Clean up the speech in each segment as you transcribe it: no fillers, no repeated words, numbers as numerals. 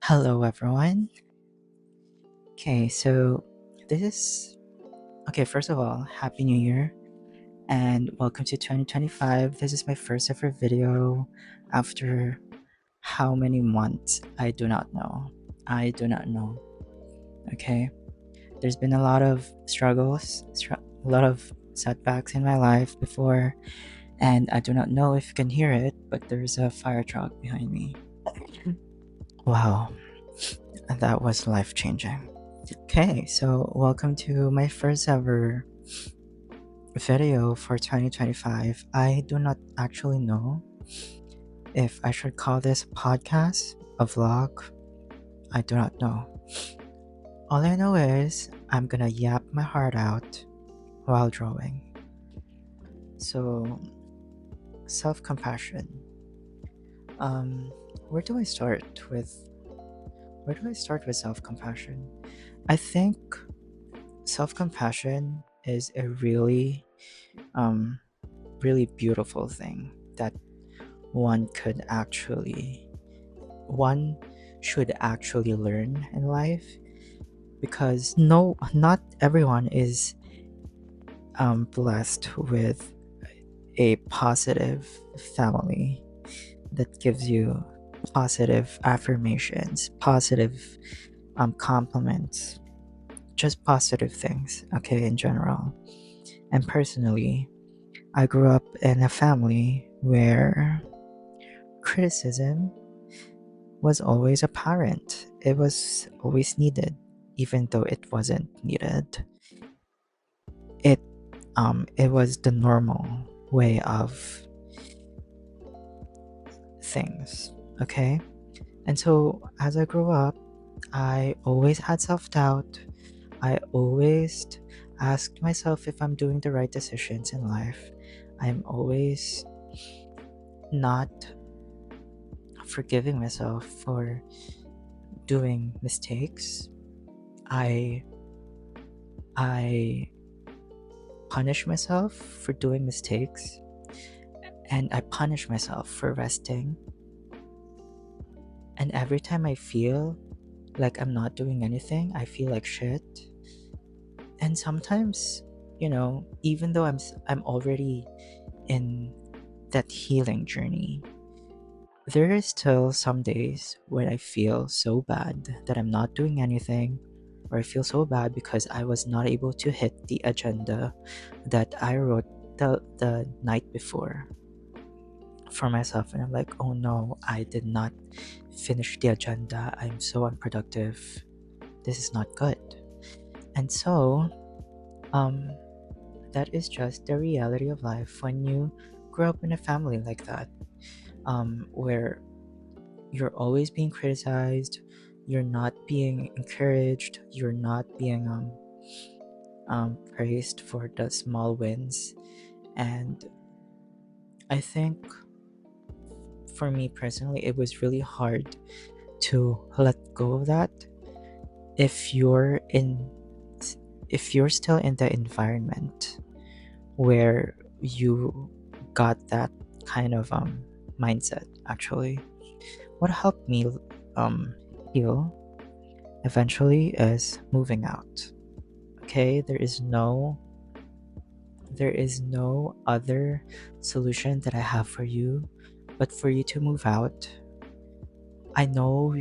Hello, everyone. Okay, so this is okay. First of all, Happy New Year and welcome to 2025. This is my first ever video after how many months? I do not know. I do not know. Okay, there's been a lot of struggles, a lot of setbacks in my life before, and I do not know if you can hear it, but there's a fire truck behind me. Wow, that was life changing. Okay, so welcome to my first ever video for 2025. I do not actually know if I should call this a podcast, a vlog. I do not know. All I know is I'm gonna yap my heart out while drawing. So, self compassion. Um, where do I start with? Where do I start with self compassion? I think self compassion is a um, really beautiful thing that one could actually one should actually learn in life, because no, not everyone is blessed with a positive family that gives you positive affirmations, positive compliments, just positive things, okay, in general. And personally, I grew up in a family where criticism was always apparent. It was always needed, even though it wasn't needed. It it was the normal way of things. Okay? And so as I grew up, I always had self-doubt. I always asked myself if I'm doing the right decisions in life. I'm always not forgiving myself for doing mistakes. I I punish myself for doing mistakes, and I punish myself for resting. And every time I feel like I'm not doing anything, I feel like shit. And sometimes, even though I'm already in that healing journey, there is still some days when I feel so bad that I'm not doing anything, or I feel so bad because I was not able to hit the agenda that I wrote the night before for myself. And I'm like, oh no, I did not finish the agenda. I'm so unproductive. This is not good. And so, um, that is just the reality of life when you grow up in a family like that, where you're always being criticized, you're not being encouraged, you're not being praised for the small wins. And I think for me personally, it was really hard to let go of that if you're in if you're still in the environment where you got that kind of mindset. Actually, what helped me heal eventually is moving out. Okay, there is no other solution that I have for you but for you to move out. I know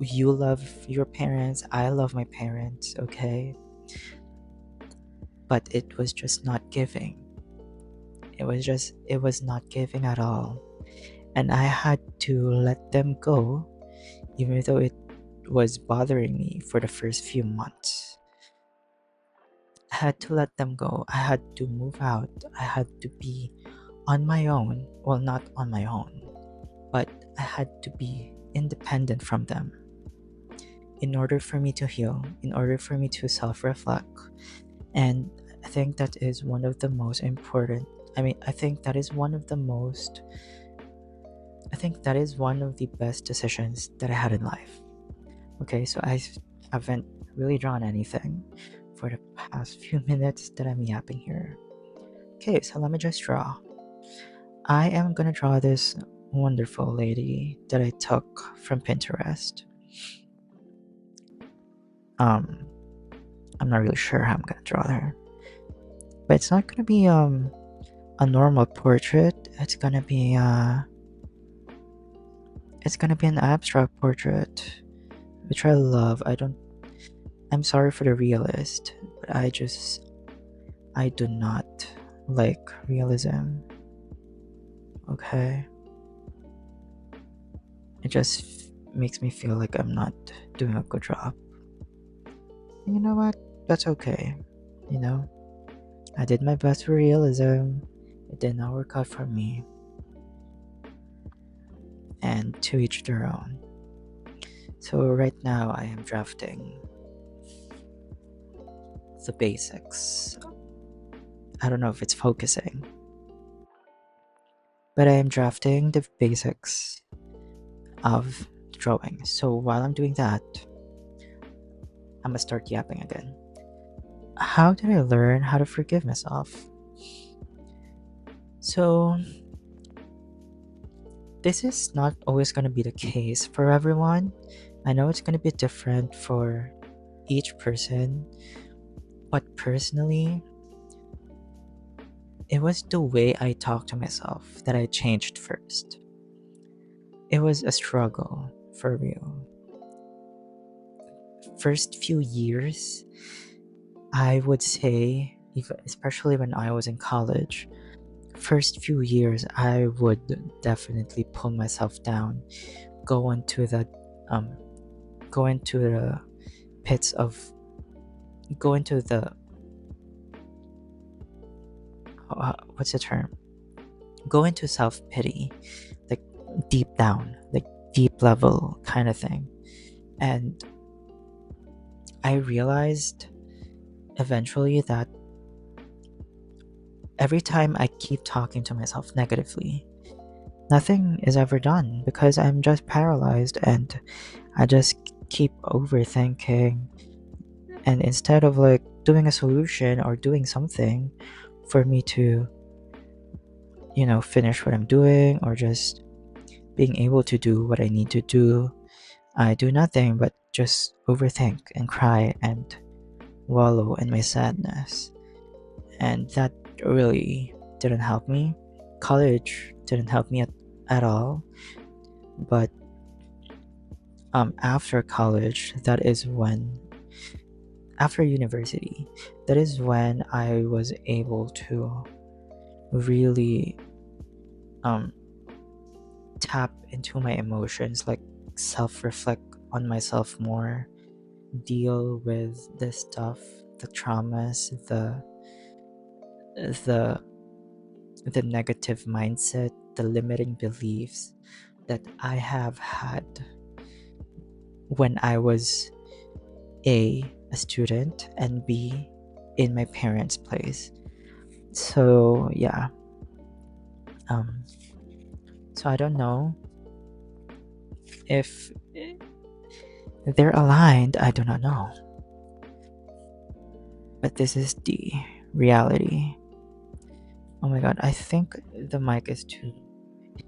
you love your parents, I love my parents, okay? But it was just not giving. It was not giving at all. And I had to let them go, even though it was bothering me for the first few months. I had to let them go. I had to move out. I had to be on my own. Well, not on my own, but I had to be independent from them in order for me to heal, in order for me to self reflect. And I think that is one of the most important. I think that is one of the most, I think that is one of the best decisions that I had in life. Okay, so I haven't really drawn anything for the past few minutes that I'm yapping here. Okay, so let me just draw. I am gonna draw this wonderful lady that I took from Pinterest. Um, I'm not really sure how I'm gonna draw her, but it's not gonna be a normal portrait. It's gonna be an abstract portrait, which I love. I'm sorry for the realist, but I do not like realism. Okay, it just makes me feel like I'm not doing a good job. And you know what? That's okay. You know, I did my best for realism. It did not work out for me. And to each their own. So right now I am drafting the basics. I don't know if it's focusing, but I am drafting the basics of drawing. So while I'm doing that, I'm gonna start yapping again. How did I learn how to forgive myself? So this is not always gonna be the case for everyone. I know it's gonna be different for each person, but personally, it was the way I talked to myself that I changed first. It was a struggle, for real. First few years, I would say, especially when I was in college, first few years, I would definitely pull myself down, go into the, um, go into the pits of, go into the, what's the term? Go into self pity, like deep down, like deep level kind of thing. And I realized eventually that every time I keep talking to myself negatively, nothing is ever done because I'm just paralyzed and I just keep overthinking. And instead of like doing a solution or doing something for me to, finish what I'm doing or just being able to do what I need to do, I do nothing but just overthink and cry and wallow in my sadness. And that really didn't help me. College didn't help me at all. But after college, after university, that is when I was able to really um, tap into my emotions, like self reflect on myself more, deal with the stuff, the traumas, the the negative mindset, the limiting beliefs that I have had when I was a student and B in my parents' place. So yeah. Um so I don't know if they're aligned, I do not know. But this is the reality. Oh my god, I think the mic is too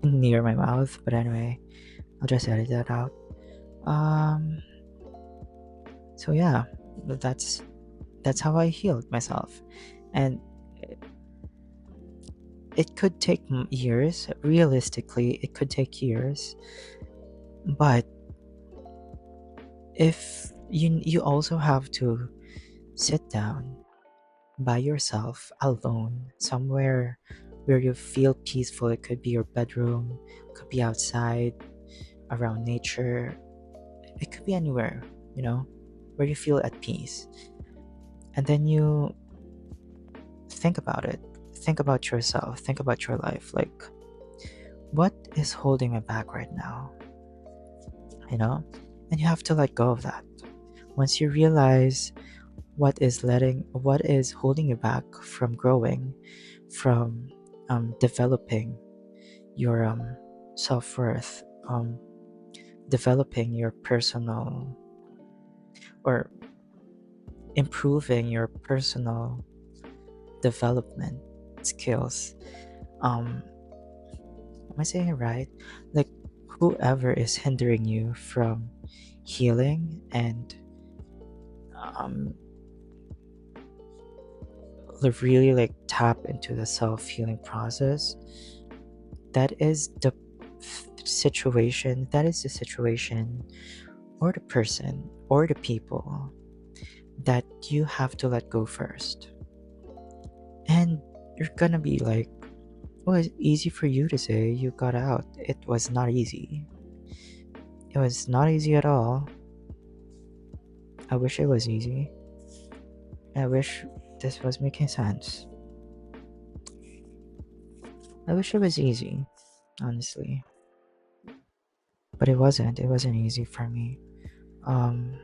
near my mouth, but anyway, I'll just edit that out. Um so yeah, that's how I healed myself. And it could take years. Realistically, it could take years. But if you also have to sit down by yourself alone somewhere where you feel peaceful. It could be your bedroom, could be outside around nature. It could be anywhere, where you feel at peace. And then you think about it. Think about yourself. Think about your life. Like, what is holding me back right now? And you have to let go of that. Once you realize what is holding you back from growing, from developing your self-worth, developing your personal or improving your personal development skills. Am I saying it right? Like, whoever is hindering you from healing and um really like tap into the self-healing process, that is the situation or the person or the people that you have to let go first. And you're gonna be like, well, it's easy for you to say you got out. It was not easy. It was not easy at all. I wish it was easy. I wish this was making sense. I wish it was easy, honestly. But it wasn't. It wasn't easy for me. Um,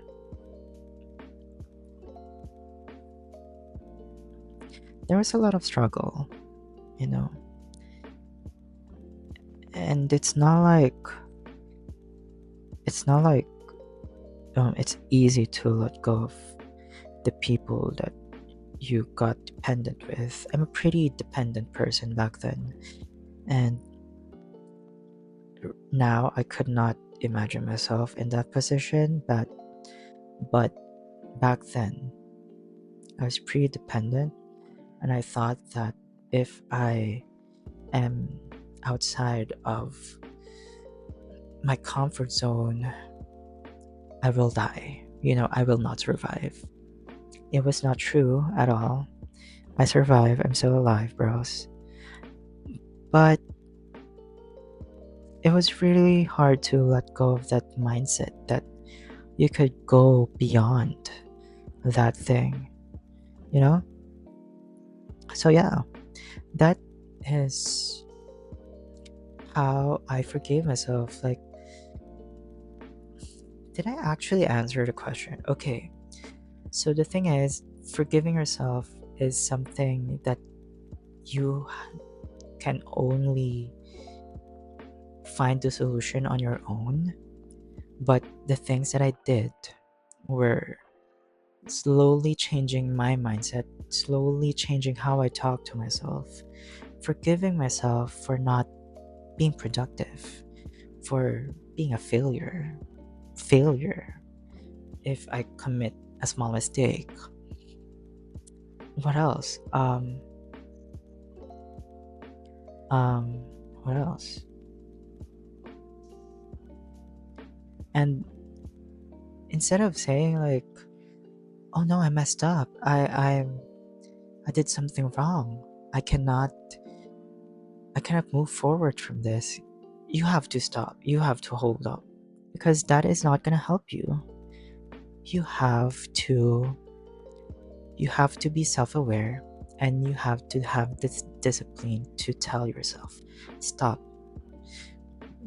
there was a lot of struggle, you know. And it's not like it's easy to let go of the people that you got dependent with. I'm a pretty dependent person back then, and now I could not imagine myself in that position. But back then, I was pretty dependent, and I thought that if I am outside of my comfort zone, I will die. I will not survive. It was not true at all. I survived. I'm still alive, bros. But it was really hard to let go of that mindset that you could go beyond that thing, you know? So, yeah, that is how I forgave myself. Like, did I actually answer the question? Okay, so the thing is, forgiving yourself is something that you can only find the solution on your own. But the things that I did were slowly changing my mindset, slowly changing how I talk to myself, forgiving myself for not being productive, for being a failure. Failure if I commit a small mistake. What else? What else? And instead of saying like, "Oh no, I messed up. I did something wrong. I cannot move forward from this." You have to stop. You have to hold up because that is not going to help you. You have to be self-aware, and you have to have this discipline to tell yourself, "Stop.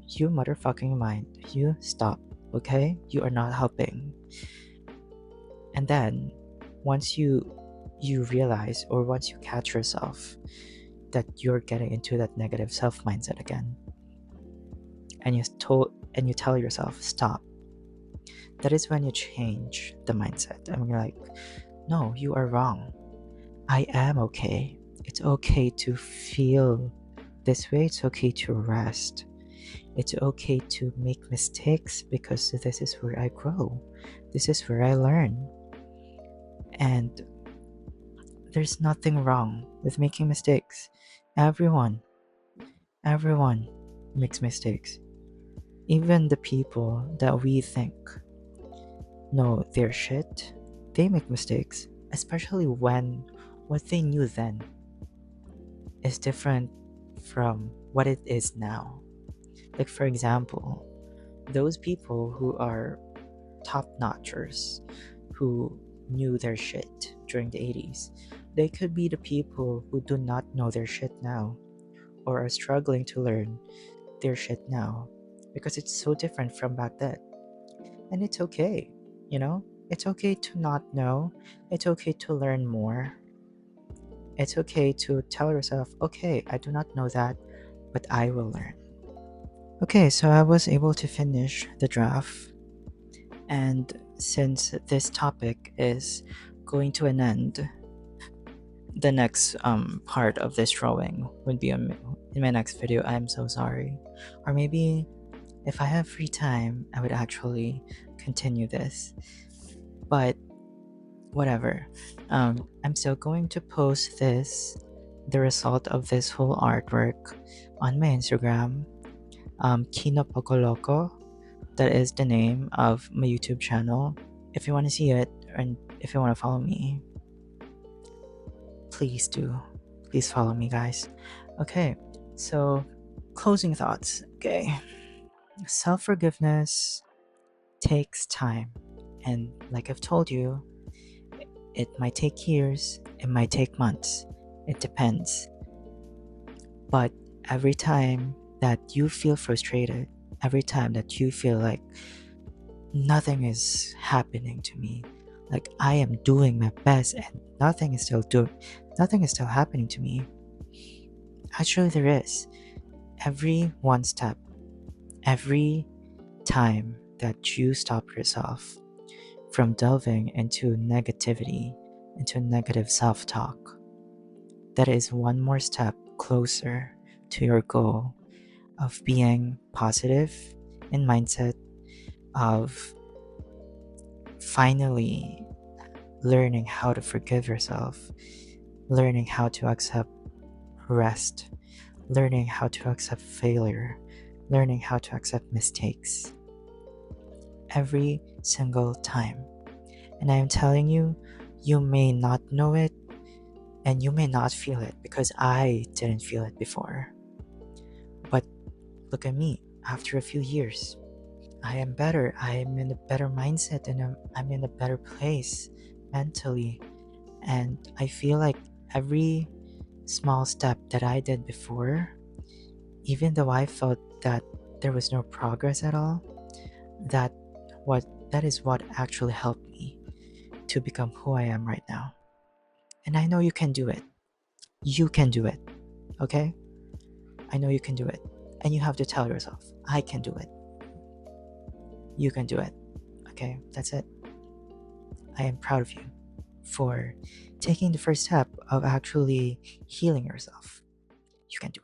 You motherfucking mind. You stop. Okay? You are not helping." And then once you realize, or once you catch yourself that you're getting into that negative self mindset again, and you tell yourself, "Stop," that is when you change the mindset. I mean, like, "No, you are wrong. I am okay. It's okay to feel this way. It's okay to rest. It's okay to make mistakes because this is where I grow. This is where I learn." And there's nothing wrong with making mistakes. Everyone makes mistakes. Even the people that we think know their shit, they make mistakes. Especially when what they knew then is different from what it is now. Like, for example, those people who are top notchers, who knew their shit during the 80s, they could be the people who do not know their shit now, or are struggling to learn their shit now, because it's so different from back then. And it's okay, it's okay to not know. It's okay to learn more. It's okay to tell yourself, "Okay, I do not know that, but I will learn." Okay, so I was able to finish the draft, and since this topic is going to an end, the next part of this drawing would be in my next video. I'm so sorry. Or maybe if I have free time, I would actually continue this. But whatever. I'm still going to post the result of this whole artwork on my Instagram. Kino Poco Loco. That is the name of my YouTube channel. If you want to see it and if you want to follow me, please do. Please follow me, guys. Okay, so closing thoughts. Okay, self forgiveness takes time, and like I've told you, it might take years, it might take months, it depends. But every time that you feel frustrated, every time that you feel like nothing is happening to me, like I am doing my best and nothing is still happening to me. Actually there is. Every one step, every time that you stop yourself from delving into negativity, into negative self-talk, that is one more step closer to your goal of being positive in mindset, of finally learning how to forgive yourself, learning how to accept rest, learning how to accept failure, learning how to accept mistakes every single time. And I am telling you, you may not know it and you may not feel it because I didn't feel it before. But look at me, after a few years, I am better. I am in a better mindset and I'm in a better place mentally. And I feel like every small step that I did before, even though I felt that there was no progress at all, that that is what actually helped me to become who I am right now. And I know you can do it. You can do it. Okay? I know you can do it. And you have to tell yourself, I can do it. You can do it. Okay? That's it. I am proud of you for taking the first step of actually healing yourself. You can do